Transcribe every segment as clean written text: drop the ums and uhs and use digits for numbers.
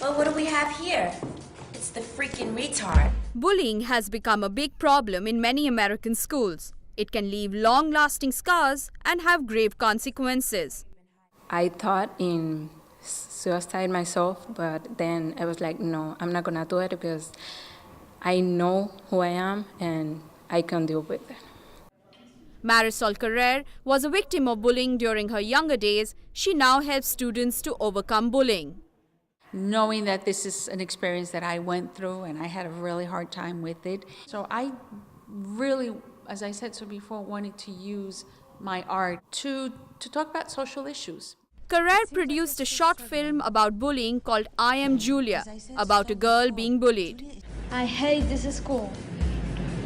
Well, what do we have here? It's the freaking retard. Bullying has become a big problem in many American schools. It can leave long-lasting scars and have grave consequences. I thought in suicide myself, but then I was like, no, I'm not gonna do it because I know who I am and I can deal with it. Marisol Carrere was a victim of bullying during her younger days. She now helps students to overcome bullying. Knowing that this is an experience that I went through and I had a really hard time with it. So I really, as I said so before, wanted to use my art to talk about social issues. Carrere produced a short film about bullying called I Am Julia, about a girl being bullied. I hate this school.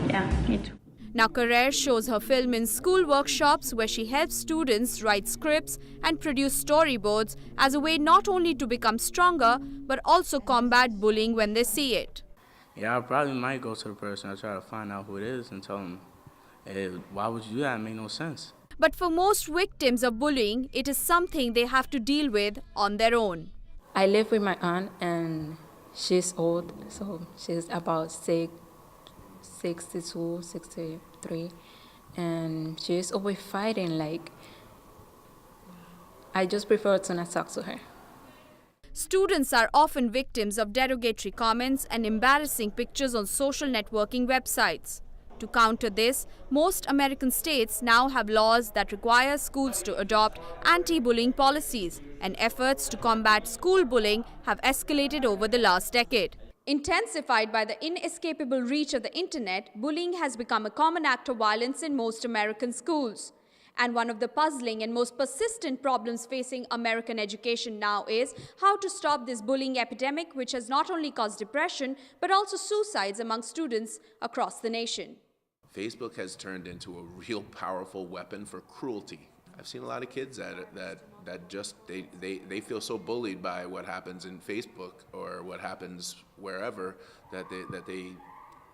Yeah, me too. Now Carrere shows her film in school workshops where she helps students write scripts and produce storyboards as a way not only to become stronger but also combat bullying when they see it. Yeah, I probably might go to the person and try to find out who it is and tell them, hey, why would you do that? It made no sense. But for most victims of bullying, it is something they have to deal with on their own. I live with my aunt and she's old, so she's about 62, 63, and she's always fighting. Like, I just prefer to not talk to her. Students are often victims of derogatory comments and embarrassing pictures on social networking websites. To counter this, most American states now have laws that require schools to adopt anti-bullying policies, and efforts to combat school bullying have escalated over the last decade. Intensified by the inescapable reach of the internet, bullying has become a common act of violence in most American schools. And one of the puzzling and most persistent problems facing American education now is how to stop this bullying epidemic, which has not only caused depression, but also suicides among students across the nation. Facebook has turned into a real powerful weapon for cruelty. I've seen a lot of kids that just they feel so bullied by what happens in Facebook or what happens wherever that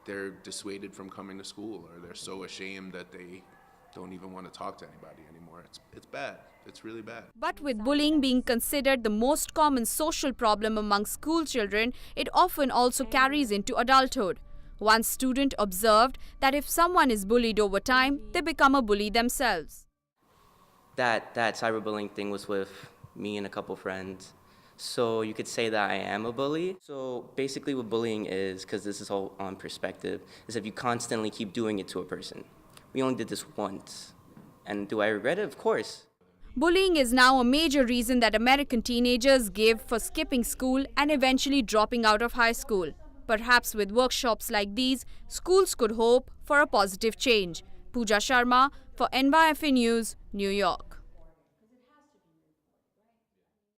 they're dissuaded from coming to school, or they're so ashamed that they don't even want to talk to anybody anymore. It's bad. It's really bad. But with bullying being considered the most common social problem among school children, it often also carries into adulthood. One student observed that if someone is bullied over time, they become a bully themselves. That cyberbullying thing was with me and a couple friends. So you could say that I am a bully. So basically what bullying is, because this is all on perspective, is if you constantly keep doing it to a person. We only did this once. And do I regret it? Of course. Bullying is now a major reason that American teenagers give for skipping school and eventually dropping out of high school. Perhaps with workshops like these, schools could hope for a positive change. Pooja Sharma for NYFA News, New York.